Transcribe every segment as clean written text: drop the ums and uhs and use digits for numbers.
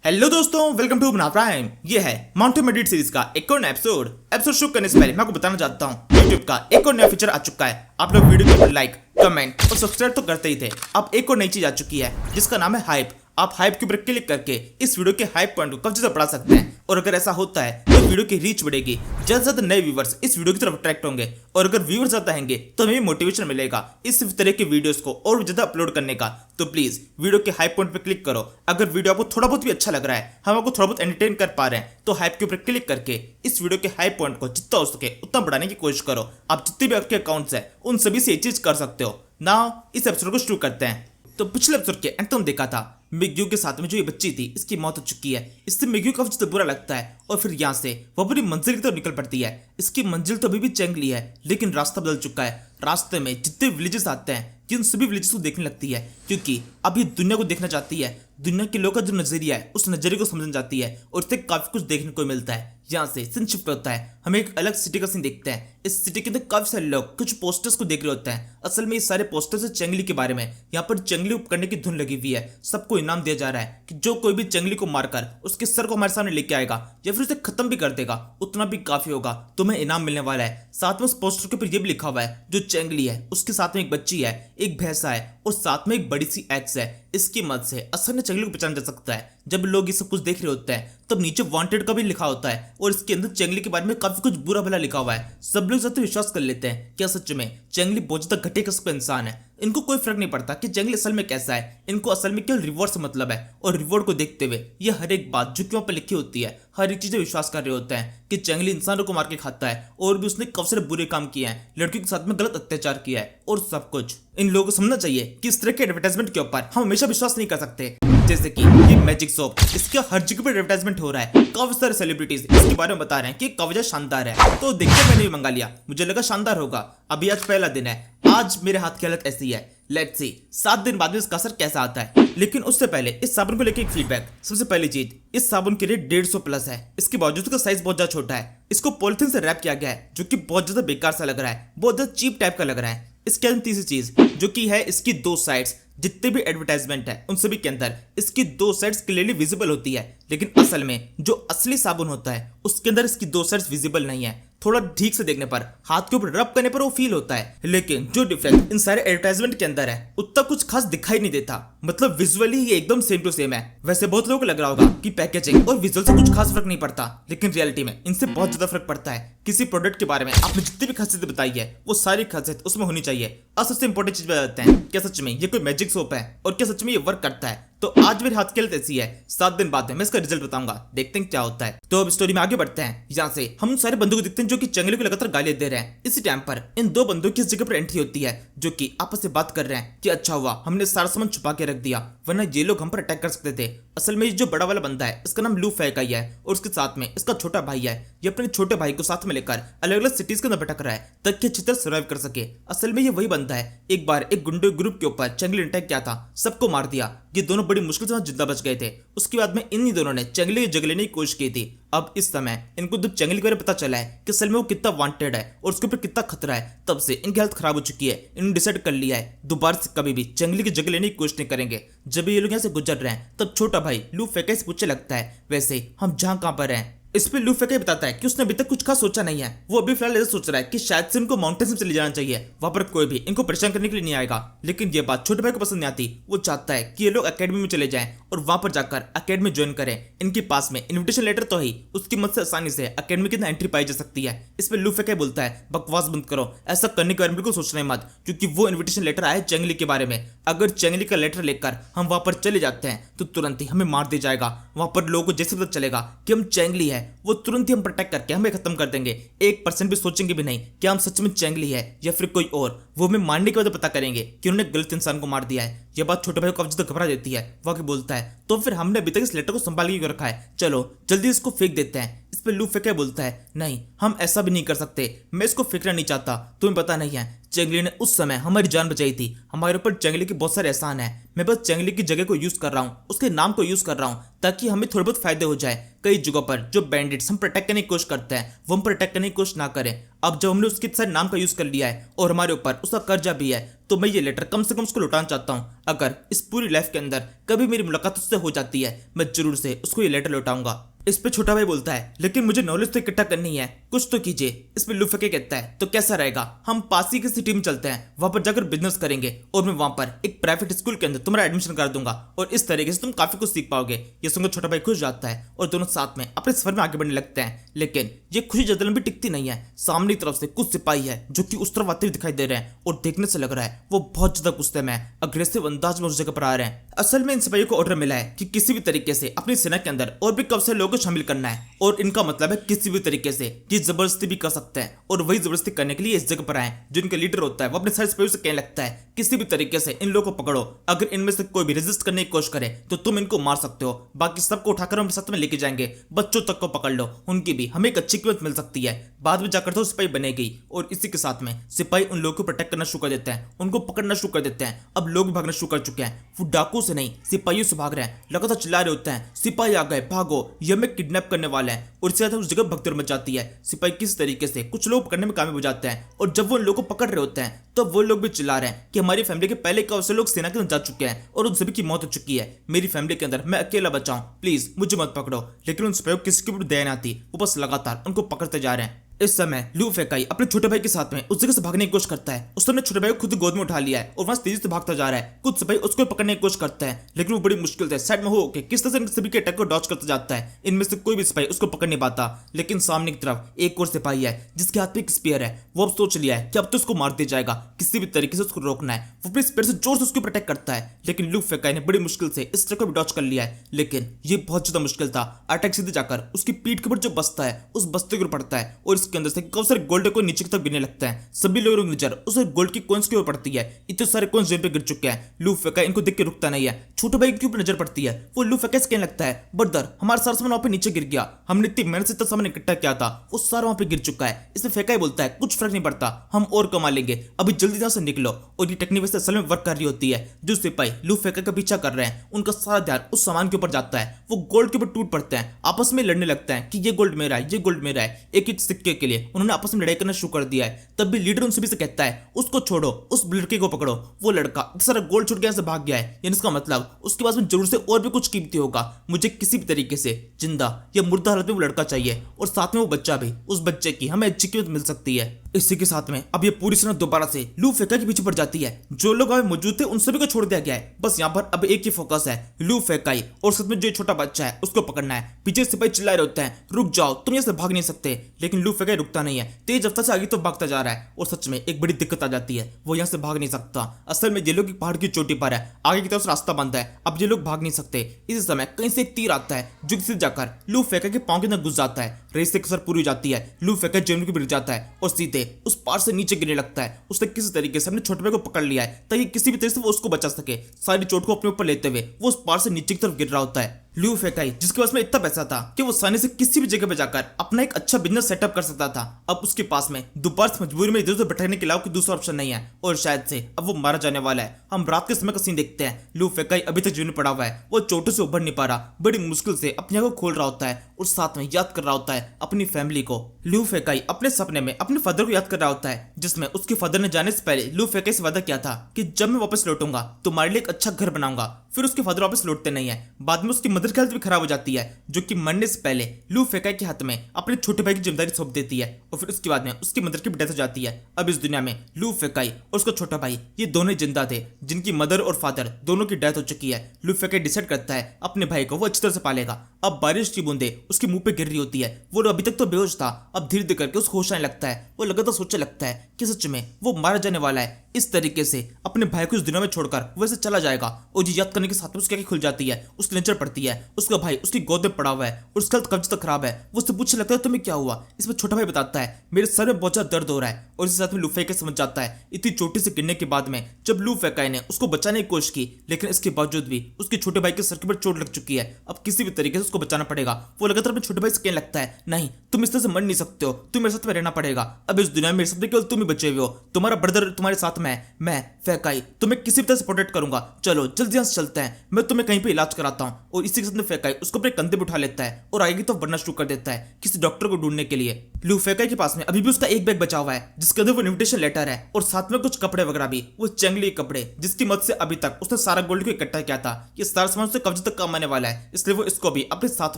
Hello दोस्तों, welcome to बना prime. ये है माउंटेन मेडिट सीरीज का एक और नया एपिसोड शुरू करने से पहले मैं आपको बताना चाहता हूँ यूट्यूब का एक और नया फीचर आ चुका है। आप लोग वीडियो के ऊपर लाइक, कमेंट और सब्सक्राइब तो करते ही थे। अब एक और नई चीज आ चुकी है जिसका नाम है हाइप। आप हाइप के ऊपर क्लिक करके इस वीडियो के हाइप पॉइंट को काफी ज्यादा बढ़ा सकते हैं, और अगर ऐसा होता है तो वीडियो की रीच बढ़ेगी, ज्यादा से ज्यादा नए व्यूवर्स इस वीडियो की तरफ अट्रैक्ट होंगे, और अगर व्यूवर्स ज्यादा आएंगे तो हमें मोटिवेशन मिलेगा इस तरह के वीडियोस को और ज्यादा अपलोड करने का। तो प्लीज वीडियो के हाइप पॉइंट पर क्लिक करो। अगर वीडियो आपको थोड़ा बहुत भी अच्छा लग रहा है, हम आपको थोड़ा बहुत एंटरटेन कर पा रहे हैं, तो हाइप के ऊपर क्लिक करके इस वीडियो के हाइप पॉइंट को जितना हो सके उतना बढ़ाने की कोशिश करो। आप जितने भी आपके अकाउंट्स हैं उन सभी से ये चीज कर सकते हो। नाउ इस एपिसोड को शुरू करते हैं। तो पिछले एपिसोड के अंत में देखा था मिग्यू के साथ में जो ये बच्ची थी इसकी मौत हो चुकी है। इससे मिग्यू काफी ज्यादा बुरा लगता है, और फिर यहाँ से वो अपनी मंजिल की तरफ निकल पड़ती है। इसकी मंजिल तो अभी भी चेंगली है, लेकिन रास्ता बदल चुका है। रास्ते में जितने विलेजेस आते हैं जिन सभी विलेजेस को देखने लगती है, क्योंकि अब ये दुनिया को देखना चाहती है। दुनिया के लोगों का जो नजरिया है उस नजरिए को समझना चाहती है, और इससे काफी कुछ देखने को मिलता है। यहाँ से सीन शिफ्ट होता है, हम एक अलग सिटी का सीन देखते हैं। इस सिटी के अंदर काफी सारे लोग कुछ पोस्टर्स को देख रहे होते हैं। असल में ये सारे पोस्टर्स है चंगली के बारे में। यहाँ पर चंगली उपकरने की धुन लगी हुई है। सबको इनाम दिया जा रहा है कि जो कोई भी चंगली को मारकर उसके सर को हमारे सामने लेके आएगा या फिर उसे खत्म भी कर देगा, उतना भी काफी होगा, तुम्हें इनाम मिलने वाला है। साथ में उस पोस्टर के ऊपर यह भी लिखा हुआ है जो चंगली है उसके साथ में एक बच्ची है, एक भैंसा है, और साथ में एक बड़ी सी एक्स है। इसकी मदद से असल में चंगली को पहचाना जा सकता है। जब लोग ये सब कुछ देख रहे होते हैं तब नीचे वांटेड का भी लिखा होता है, और इसके अंदर चंगली के बारे में काफी कुछ बुरा भला लिखा हुआ है। सब लोग ज्यादा विश्वास कर लेते हैं क्या सच में चंगली बहुत ज्यादा घटिया किस्म का इंसान है। इनको कोई फर्क नहीं पड़ता कि चंगली असल में कैसा है, इनको असल में केवल रिवॉर्ड से मतलब है। और रिवॉर्ड को देखते हुए ये हर एक बात जो कि वहां पर लिखी होती है, हर एक चीज विश्वास कर रहे होते हैं कि चंगली इंसानों को मार के खाता है, और भी उसने काफी सारे बुरे काम किए हैं, लड़कियों के साथ में गलत अत्याचार किया है, और सब कुछ। इन लोगों को समझना चाहिए कि इस तरह के एडवर्टाइजमेंट के ऊपर हम हमेशा विश्वास नहीं कर सकते। जैसे कि ये मैजिक सोप, इसका हर जगह पर एडवर्टाइजमेंट हो रहा है। काफी सारे सेलिब्रिटीज इसके बारे में बता रहे हैं कि काफी शानदार है। तो देखते मैंने भी मंगा लिया, मुझे लगा शानदार होगा। अभी आज पहला दिन है, आज मेरे हाथ की हालत ऐसी है। लेट्स सी 7 दिन बाद में इसका असर कैसा आता है। लेकिन उससे पहले इस साबुन को लेकर एक फीडबैक। सबसे पहली चीज, इस साबुन की रेट 150 प्लस है। इसके बावजूद इसका साइज बहुत ज्यादा छोटा है। इसको पॉलिथीन से रैप किया गया है जो कि बहुत ज्यादा बेकार सा लग रहा है, बहुत ज्यादा चीप टाइप का लग रहा है। इसके अंदर तीसरी चीज जो कि है इसकी दो साइड्स। जितने भी एडवर्टाइजमेंट है उन सभी के अंदर इसकी दो साइड्स क्लियरली विजिबल होती है, लेकिन असल में जो असली साबुन होता है उसके अंदर इसकी दो साइड्स विजिबल नहीं है। थोड़ा ठीक से देखने पर, हाथ के ऊपर रब करने पर वो फील होता है, लेकिन जो डिफरेंस इन सारे एडवर्टाइजमेंट के अंदर है उतना कुछ खास दिखाई नहीं देता। मतलब विजुअली ये एकदम सेम टू सेम है। वैसे बहुत लोगों को लग रहा होगा कि पैकेजिंग और विजुअल से कुछ खास फर्क नहीं पड़ता, लेकिन रियलिटी में इनसे बहुत ज्यादा फर्क पड़ता है। किसी प्रोडक्ट के बारे में आपने जितनी भी खासियत बताई है वो सारी खासियत उसमें होनी चाहिए। और सबसे इंपॉर्टेंट चीज बताते हैं, क्या सच में ये कोई मैजिक सोप है और क्या सच में ये वर्क करता है। तो आज मेरे हाथ की हालत ऐसी है, 7 दिन बाद में मैं इसका रिजल्ट बताऊंगा, देखते हैं क्या होता है। तो अब स्टोरी में आगे बढ़ते हैं। यहाँ से हम सारे बंदों को देखते हैं जो कि चंगली को लगातार गालियां दे रहे हैं। इसी टाइम पर इन दो बंदों की इस जगह पर एंट्री होती है जो कि आपस में बात कर रहे हैं कि अच्छा हुआ हमने सारा सामान छुपा के रख दिया, वरना ये लोग हम पर अटैक कर सकते थे। असल में जो बड़ा वाला बंदा है इसका नाम लू फेकाई है, और उसके साथ में इसका छोटा भाई है। ये अपने छोटे भाई को साथ में लेकर अलग अलग सिटीज के अंदर भटक रहा है ताकि अच्छी तरह सर्वाइव कर सके। असल में ये वही बंदा है, एक बार एक गुंडे ग्रुप के ऊपर चंगली ने अटैक किया था, सबको मार दिया। ये दोनों बड़ी मुश्किल से जिंदा बच गए थे। उसके बाद में इन्हीं दोनों ने चंगली की जगह लेने की कोशिश की थी। अब इस समय इनको जब चंगली के बारे में पता चला है कि असल में वो कितना वांटेड है और उसके ऊपर कितना खतरा है, तब से इनकी हालत खराब हो चुकी है। इन्होंने डिसाइड कर लिया है दोबारा से कभी भी चंगली की जगह लेने की कोशिश नहीं करेंगे। जब ये लोग यहाँ से गुजर रहे हैं तब छोटा भाई लू फेकाई से पूछने लगता है वैसे हम जहाँ कहाँ पर हैं। इस पे लू फेकाई बताता है कि उसने अभी तक कुछ खास सोचा नहीं है। वो अभी फिलहाल ऐसा सोच रहा है कि शायद से इनको माउंटेन्स में चले जाना चाहिए, वहां पर कोई भी इनको परेशान करने के लिए नहीं आएगा। लेकिन ये बात छोटे भाई को पसंद नहीं आती। वो चाहता है कि ये लोग एकेडमी में चले जाएं और वहां पर जाकर एकेडमी ज्वाइन करें। इनके पास में इन्विटेशन लेटर तो ही, उसकी मदद से आसानी से एकेडमी के अंदर एंट्री पाई जा सकती है। इस पे लू फेकाई बोलता है बकवास बंद करो, ऐसा करने के बारे में बिल्कुल सोचना ही मत, क्योंकि वो इन्विटेशन लेटर आया चंगली के बारे में। अगर चंगली का लेटर लेकर हम वहां पर चले जाते हैं तो तुरंत ही हमें मार दिया जाएगा। वहां पर लोगों को जैसे पता चलेगा कि हम चंगली है, वो तुरंत ही हम अटैक करके हमें खत्म कर देंगे। 1% भी सोचेंगे भी नहीं कि हम सच में चंगली है या फिर कोई और। वो हमें मारने के बाद पता करेंगे कि उन्होंने गलत इंसान को मार दिया है। यह बात छोटे भाई को काफी घबरा देती है। वो आगे बोलता है तो फिर हमने अभी तक इस लेटर को संभाल के रखा है, चलो जल्दी इसको फेंक देते हैं। पे लू फेंके बोलता है नहीं, हम ऐसा भी नहीं कर सकते, मैं इसको फेंकना नहीं चाहता। तुम्हें पता नहीं है चेंगली ने उस समय हमारी जान बचाई थी, हमारे ऊपर चेंगली के बहुत सारे एहसान है। मैं बस चेंगली की जगह को यूज कर रहा हूँ, उसके नाम को यूज कर रहा हूँ ताकि हमें थोड़े बहुत फायदे हो जाए। कई जगहों पर जो बैंडिट्स हम प्रोटेक्ट करने की कोशिश करते हैं वो हम प्रोटेक्ट करने की कोशिश ना करें। अब जब हमने उसके सारे नाम का यूज कर लिया है और हमारे ऊपर उसका कर्जा भी है, तो मैं ये लेटर कम से कम उसको लौटाना चाहता हूँ। अगर इस पूरी लाइफ के अंदर कभी मेरी मुलाकात उससे हो जाती है, मैं जरूर से उसको ये लेटर लौटाऊंगा। इस पे छोटा भाई बोलता है लेकिन मुझे नॉलेज तो इकट्ठा करनी है, कुछ तो कीजिए। इस पे लू फेंके कहता है तो कैसा रहेगा, हम पास ही की सिटी में चलते हैं, वहां पर जाकर बिजनेस करेंगे और मैं वहां पर एक प्राइवेट स्कूल के अंदर तुम्हारा एडमिशन कर दूंगा और इस तरीके से तुम काफी कुछ सीख पाओगे। ये सुनकर छोटा भाई खुश जाता है और दोनों साथ में अपने सफर में आगे बढ़ने लगते हैं। लेकिन ये खुशी ज्यादा लंबी टिकती नहीं है। सामने की तरफ से कुछ सिपाही है जो कि उस तरफ आते हुए दिखाई दे रहे हैं और देखने से लग रहा है वो बहुत ज्यादा गुस्से में है, अग्रेसिव अंदाज में उस जगह पर आ रहे हैं। असल में इन सिपाहियों को ऑर्डर मिला है कि किसी भी तरीके से अपनी सेना के अंदर और भी कब से लोगों को शामिल करना है और इनका मतलब है किसी भी तरीके से ये जबरदस्ती भी कर सकते हैं और वही जबरदस्ती करने के लिए इस जगह पर आए। जो इनका लीडर होता है वो अपने सारे सिपाहियों से कहने लगता है किसी भी तरीके से इन लोगों को पकड़ो, अगर इनमें से कोई भी रेजिस्ट करने की कोशिश करे तो तुम इनको मार सकते हो, बाकी सबको उठाकर हम साथ में लेके जाएंगे, बच्चों तक को पकड़ लो, उनकी भी हमें एक अच्छी कीमत मिल सकती है। बाद में जाकर तो सिपाही बनेगी और इसी के साथ में सिपाही उन लोगों को प्रोटेक्ट करना शुरू कर देते हैं, उनको पकड़ना शुरू कर देते हैं। अब लोग भी भागना शुरू कर चुके हैं, वो डाकू से नहीं सिपाहियों से भाग रहे हैं, लगातार चिल्ला रहे होते हैं सिपाही आ गए भागो, ये हमें किडनैप करने वाले हैं। और इससे ज्यादा उस जगह भगदड़ मच जाती है। सिपाही किस तरीके से कुछ लोग पकड़ने में कामयाब हो जाते हैं और जब वो उन लोगों को पकड़ रहे होते हैं तो वो लोग भी चिल्ला रहे हैं कि हमारी फैमिली के पहले कई से लोग सेना के अंदर जा चुके हैं और उन सभी की मौत हो चुकी है, मेरी फैमिली के अंदर मैं अकेला बचा हूं, प्लीज मुझे मत पकड़ो। लेकिन उन सिपाहियों को किसी के ऊपर दया नहीं आती, वो बस लगातार उनको पकड़ते जा रहे हैं। इस समय लू फेकाई अपने छोटे भाई के साथ में उस जगह से भागने की कोशिश करता है। उसने छोटे भाई को खुद गोद में उठा लिया है और वहां तेजी से भागता जा रहा है। कुछ सिपाही उसको पकड़ने की कोशिश करते हैं लेकिन वो बड़ी मुश्किल से साइड में हो के किस तरह से इन सभी के अटैक को डॉच करता जाता है। इनमें से कोई भी सिपाही उसको पकड़ नहीं पाता। लेकिन सामने की तरफ एक और सिपाही है जिसके हाथ में एक स्पीयर है। वो अब सोच लिया है कि अब तो उसको मार दिया जाएगा, किसी भी तरीके से उसको रोकना है। वो अपने स्पीयर से जोर से उसको प्रोटेक्ट करता है लेकिन लू फेकाई ने बड़ी मुश्किल से इस ट्रक को भी डॉच कर लिया है। लेकिन ये बहुत ज्यादा मुश्किल था। अटैक सीधे जाकर उसकी पीठ के ऊपर जो बस्ता है उस बस्ते के ऊपर पड़ता है और इसके अंदर से काफी सारे गोल्ड को नीचे की तरफ गिरने लगता है। सभी लोगों की नजर उस गोल्ड की कॉइंस की ओर पड़ती है। इतने सारे कॉइंस जमीन पे गिर चुके हैं। लू फेकाई इनको देख के रुकता नहीं है। छोटे भाई के ऊपर नजर पड़ती है। वो लू फेकाई से कहने लगता है ब्रदर हमारा सारा सामान वहां पे नीचे गिर गया, हमने इतनी मेहनत से इतना सामान इकट्ठा किया था वो सारा वहां पे गिर चुका है। इसमें फेकाई बोलता है कुछ फर्क नहीं पड़ता, हम और कमा लेंगे, अभी जल्दी यहाँ से निकलो। और ये टेक्निक वैसे असल में वर्क कर रही होती है। जो सिपाही लू फेकाई का पीछा कर रहे हैं उनका सारा ध्यान उस सामान के ऊपर जाता है। वो गोल्ड के ऊपर टूट पड़ते हैं, आपस में लड़ने लगते हैं कि ये गोल्ड मेरा है, ये गोल्ड मेरा है। एक एक सिक्के के लिए उन्होंने आपस में लड़ाई करना शुरू कर दिया है। तब भी लीडर उन सभी से कहता है उसको छोड़ो, उस लड़के को पकड़ो। वो लड़का सारा गोल्ड छोड़ के यहाँ से भाग गया है, यानी इसका मतलब उसके पास में जरूर से और भी कुछ कीमती होगा। मुझे किसी भी तरीके से जिंदा या मुर्दा हालत में वो लड़का चाहिए और साथ में वो बच्चा भी। उस बच्चे की हमें अच्छी कीमत मिल सकती है। इसी के साथ में अब ये पूरी सेना दोबारा से लू फेकाई के पीछे पड़ जाती है। जो लोग अभी मौजूद थे उन सभी को छोड़ दिया गया है। बस यहाँ पर अब एक ही फोकस है, लू फेकाई और साथ में जो छोटा बच्चा है उसको पकड़ना है। पीछे सिपाही चिल्लाए होते हैं रुक जाओ, तुम यहाँ से भाग नहीं सकते। लेकिन लू फेकाई रुकता नहीं है, तेज रफ्तार से आगे तो भागता जा रहा है और सच में एक बड़ी दिक्कत आ जाती है, वो यहाँ से भाग नहीं सकता। असल में ये लोग पहाड़ की चोटी पर है, आगे की तरफ से रास्ता बंद है, अब ये लोग भाग नहीं सकते। इसी समय कहीं से एक तीर आता है जो किसी जाकर लू फेकाई के पांव के अंदर घुस जाता है। रेस से कसर पूरी हो जाती है। लू फेकाई जमीन पर गिर जाता है और सीधे उस पार से नीचे गिरने लगता है। उसने किसी तरीके से अपने छोटे भाई को पकड़ लिया है ताकि किसी भी तरह से वो उसको बचा सके। सारी चोट को अपने ऊपर लेते हुए वो उस पार से नीचे की तरफ गिर रहा होता है। लू फेकाई जिसके पास में इतना पैसा था कि वो आसानी से किसी भी जगह पे जाकर अपना एक अच्छा बिजनेस सेटअप कर सकता था, अब उसके पास में दोपहर से मजबूरी में इधर उधर बैठने के अलावा कोई दूसरा ऑप्शन नहीं है और शायद से अब वो मारा जाने वाला है। हम रात के समय का सीन देखते हैं। लू फेकाई अभी तक जीवन में पड़ा हुआ है, वो चोटों से उभर नहीं पा रहा, बड़ी मुश्किल से अपने आंखों को खोल रहा होता है और साथ में याद कर रहा होता है अपनी फैमिली को। लू फेकाई अपने सपने में अपने फादर को याद कर रहा होता है जिसमें उसके फादर ने जाने से पहले लू फेकाई से वादा किया था कि जब मैं वापस लौटूंगा तुम्हारे लिए एक अच्छा घर बनाऊंगा। फिर उसके फादर वापस लौटते नहीं है। बाद में उसकी मदर की हालत भी खराब हो जाती है जो कि मरने से पहले लू फेकाई के हाथ में अपने छोटे भाई की जिम्मेदारी सौंप देती है और फिर उसके बाद में उसकी मदर की डेथ हो जाती है। अब इस दुनिया में लू फेकाई और उसका छोटा भाई ये दोनों ही जिंदा थे जिनकी मदर और फादर दोनों की डेथ हो चुकी है। लू फेकाई डिसाइड करता है अपने भाई को वो अच्छी तरह से पालेगा। अब बारिश की बूंदे उसके मुंह पे गिर रही होती है। वो अभी तक तो बेहोश था, अब धीरे धीरे करके उसको होश आने लगता है। वो लगातार सोचने लगता है कि सच में वो मारा जाने वाला है। इस तरीके से अपने भाई को इस दुनिया में छोड़कर वैसे चला जाएगा और ये याद करने के साथ में उसकी आंखें खुल जाती है। उसकी नजर पड़ती है, उसका भाई उसकी गोद में पड़ा हुआ है और उसका कब्ज तक खराब है। वो उससे पूछने लगता है तुम्हें क्या हुआ। इसमें छोटा भाई बताता है मेरे सर में बहुत ज्यादा दर्द हो रहा है और इसके साथ में लू फेकाई समझ जाता है इतनी चोटी से गिरने के बाद में जब लू फेकाई ने उसको बचाने की कोशिश की लेकिन इसके बावजूद भी उसके छोटे भाई के सर के ऊपर चोट लग चुकी है। अब किसी भी तरीके से उसको बचाना पड़ेगा। वो लगातार अपने छोटे भाई से कहने लगता है, नहीं तुम इस तरह से मर नहीं सकते हो, तुम मेरे साथ में रहना पड़ेगा। अब इस दुनिया में मेरे साथ केवल तुम ही बचे हुए हो, तुम्हारा ब्रदर तुम्हारे साथ में है, मैं फेकाई तुम्हें किसी भी तरह से प्रोटेक्ट करूंगा। चलो जल्दी यहाँ से चलते हैं, मैं तुम्हें कहीं पे इलाज कराता हूँ। और इसी के साथ में फेकाई उसको अपने कंधे पे उठा लेता है और आगे तो बढ़ना शुरू कर देता है किसी डॉक्टर को ढूंढने के लिए। लू फेकाई के पास में अभी भी उसका एक बैग बचा हुआ है जिसके अंदर वो इन्विटेशन लेटर है और साथ में कुछ कपड़े वगैरह भी, वो चेंगली के कपड़े जिसकी मदद से अभी तक उसने सारा गोल्ड को इकट्ठा किया था। ये सारा सामान उससे कब्जे तक काम आने वाला है, इसलिए वो इसको भी अपने साथ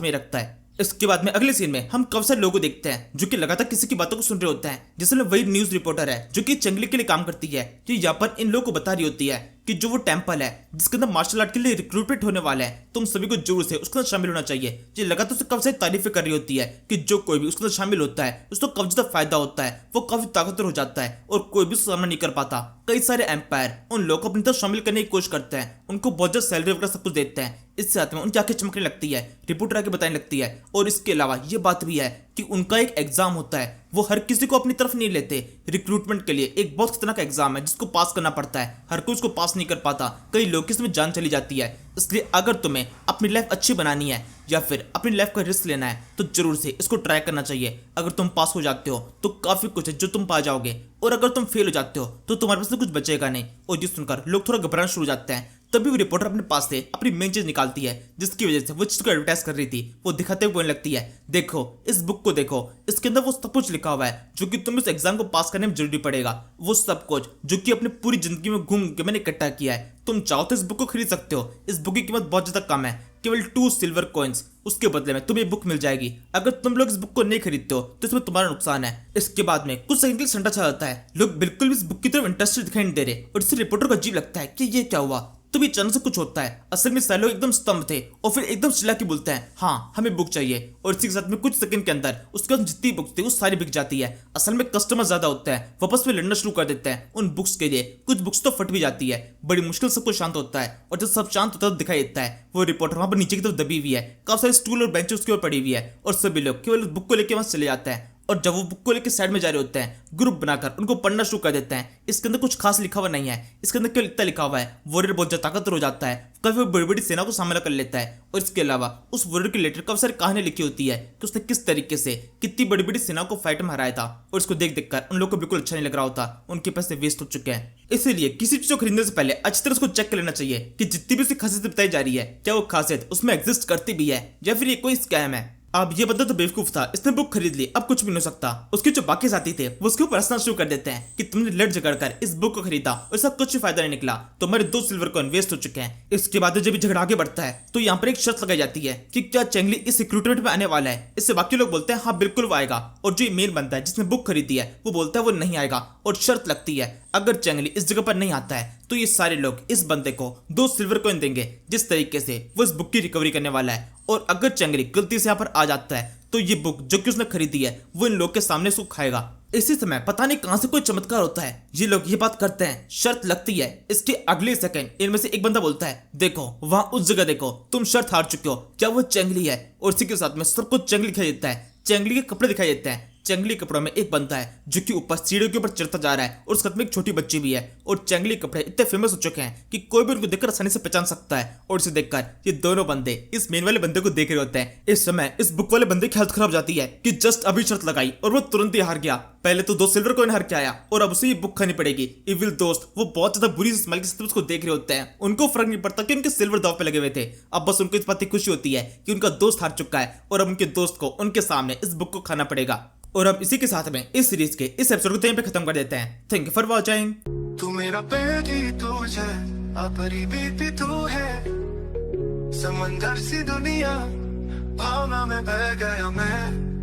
में रखता है। इसके बाद में अगले सीन में हम काफी सारे लोगों को देखते हैं जो कि लगातार किसी की बातों को सुन रहे होते हैं, जिसमें वही न्यूज रिपोर्टर है जो कि चंगली के लिए काम करती है, जो यहाँ पर इन लोगों को बता रही होती है कि जो वो टेंपल है जिसके अंदर मार्शल आर्ट के लिए रिक्रूटमेंट होने वाला है, तुम सभी को जरूर से उसके अंदर शामिल होना चाहिए। ये लगातार उससे काफी सारी तारीफें कर रही होती है कि जो कोई भी उसके अंदर शामिल होता है उसको काफी ज्यादा फायदा होता है, वो काफी ताकतवर हो जाता है और कोई भी उसका सामना नहीं कर पाता। कई सारे एम्पायर उन लोगों को अपनी तरफ शामिल करने की कोशिश करते हैं, उनको बहुत ज्यादा सैलरी वगैरह सब कुछ देते हैं। इससे साथ में उनकी आंखें चमकने लगती है, रिपोर्टर आके बताने लगती है। और इसके अलावा ये बात भी है कि उनका एक एग्जाम होता है, वो हर किसी को अपनी तरफ नहीं लेते। रिक्रूटमेंट के लिए एक बहुत खतरनाक एग्जाम है जिसको पास करना पड़ता है, हर कोई उसको पास नहीं कर पाता, कई लोग की इसमें जान चली जाती है। इसलिए अगर तुम्हें अपनी लाइफ अच्छी बनानी है या फिर अपनी लाइफ का रिस्क लेना है तो जरूर से इसको ट्राई करना चाहिए। अगर तुम पास हो जाते हो तो काफी कुछ है जो तुम पा जाओगे, और अगर तुम फेल हो जाते हो तो तुम्हारे पास कुछ बचेगा नहीं। और ये सुनकर लोग थोड़ा घबराना शुरू हो जाते हैं। तभी वो रिपोर्टर अपने पास से अपनी मेन चीज निकालती है जिसकी वजह से वो चीज को एडवर्टाइज कर रही थी। वो दिखाते हुए बोलने लगती है, देखो इस बुक को देखो, इसके अंदर वो सब कुछ लिखा हुआ है जो कि तुम्हें इस एग्जाम को पास करने में जरूरी पड़ेगा। वो सब कुछ जो कि अपनी पूरी जिंदगी में घूम के मैंने इकट्ठा किया है। तुम चाहो तो इस बुक को खरीद सकते हो, इस बुक की कीमत बहुत ज्यादा कम है, केवल 2 सिल्वर कॉइन्स। उसके बदले में तुम्हें बुक मिल जाएगी। अगर तुम लोग इस बुक को नहीं खरीदते हो तो इसमें तुम्हारा नुकसान है। इसके बाद में कुछ सेकंड के लिए सन्नाटा छा जाता है, लोग बिल्कुल भी इस बुक की तरफ इंटरेस्टेड दिखाई नहीं दे रहे और इससे रिपोर्टर को अजीब लगता है कि ये क्या हुआ। तभी अचानक से कुछ होता है। असल में सारे लोग एकदम स्तंभ थे और फिर एकदम चिल्ला के बोलते हैं, हाँ हमें बुक चाहिए। और इसी के साथ में कुछ सेकंड के अंदर उसके पास जितनी बुक्स थी वो सारी बिक जाती है। असल में कस्टमर ज्यादा होता है, वापस में लड़ना शुरू कर देते हैं उन बुक्स के लिए। कुछ बुक्स तो फट भी जाती है, बड़ी मुश्किल सब कुछ शांत होता है। और जब सब शांत होता है तो दिखाई देता है वो रिपोर्टर वहां पर नीचे की तरफ दबी हुई है, काफी सारे स्टूल और बेंचेस उसके ऊपर पड़ी हुई है और सभी लोग केवल बुक को लेकर वहां चले जाते हैं। और जब वो बुक को लेकर साइड में जा रहे होते हैं, ग्रुप बनाकर उनको पढ़ना शुरू कर देते हैं। इसके अंदर कुछ खास लिखा हुआ नहीं है, इसके अंदर केवल इतना लिखा हुआ है, वॉरियर बहुत ज्यादा ताकतवर हो जाता है, कभी वो बड़ी बड़ी सेना को सामना कर लेता है। और इसके अलावा उस वॉरियर के रिलेटेड काफी सारी कहानी लिखी होती है कि उसने किस तरीके से कितनी बड़ी बड़ी सेना को फाइट में हराया था। और इसको देख देख कर उन लोगों को बिल्कुल अच्छा नहीं लग रहा होता, उनके पैसे वेस्ट हो चुके हैं। इसीलिए किसी चीज को खरीदने से पहले अच्छी तरह उसको चेक कर लेना चाहिए कि जितनी भी उसकी खासियत बताई जा रही है क्या वो खासियत उसमें एग्जिस्ट करती भी है या फिर ये कोई स्कैम है। अब ये बंदा तो बेवकूफ था, इसने बुक खरीद ली, अब कुछ भी नहीं हो सकता। उसके जो बाकी साथी थे वो उसके ऊपर हंसना शुरू कर देते हैं कि तुमने लड़ झगड़ कर इस बुक को खरीदा और इसका कुछ भी फायदा नहीं निकला, तुम्हारे 2 सिल्वर कॉइन वेस्ट हो चुके हैं। इसके बाद जब झगड़ा आगे बढ़ता है तो यहाँ पर एक शर्त लगाई जाती है कि क्या चेंगली इस रिक्रूटमेंट में आने वाला है। इससे बाकी लोग बोलते हैं हाँ बिल्कुल वो आएगा, और जो मेन बनता है जिसने बुक खरीदी है वो बोलता है वो नहीं आएगा। और शर्त लगती है अगर चेंगली इस जगह पर नहीं आता है तो ये सारे लोग इस बंदे को 2 सिल्वर कॉइन देंगे जिस तरीके से वो इस बुक की रिकवरी करने वाला है। और अगर चेंगली गलती से यहाँ पर आ जाता है तो ये बुक जो कि उसने खरीदी है वो इन लोग के सामने उसको खाएगा। इसी समय पता नहीं कहां से कोई चमत्कार होता है, ये लोग ये बात करते हैं, शर्त लगती है। इसके अगले सेकंड इनमें से एक बंदा बोलता है, देखो वहां उस जगह देखो, तुम शर्त हार चुके हो, क्या वो चेंगली है। और इसी के साथ में सबको चेंगली दिखाई देता है, चेंगली के कपड़े दिखाई देते हैं। चेंगली कपड़ों में एक बंदा है जो कि ऊपर सीढ़ियों के ऊपर चढ़ता जा रहा है और उसके हाथ में एक छोटी बच्ची भी है। और चेंगली कपड़े इतने फेमस हो चुके हैं कि कोई भी उनको देखकर आसानी से पहचान सकता है। और इसे देखकर ये दोनों बंदे इस मेन वाले बंदे को देख रहे होते हैं। इस समय इस बुक वाले बंदे की हालत खराब जाती है कि जस्ट अभी शर्त लगाई और वो तुरंत ही हार गया। पहले तो 2 सिल्वर कॉइन हार के आया और अब उसे ये बुक खानी पड़ेगी। इविल दोस्त वो बहुत ज्यादा बुरी स्मेल के साथ उसको देख रहे होते हैं, उनको फर्क नहीं पड़ता कि उनके सिल्वर दाव पे लगे हुए थे। अब बस उनको इस बात की खुशी होती है कि उनका दोस्त हार चुका है और अब उनके दोस्त को उनके सामने इस बुक को खाना पड़ेगा। और अब इसी के साथ में इस सीरीज के इस एपिसोड को यहीं पे खत्म कर देते हैं। Thank you for watching. तू मेरा बेटी तुझे अपनी बीती तू है, समंदर सी दुनिया भावना में बह गया मैं।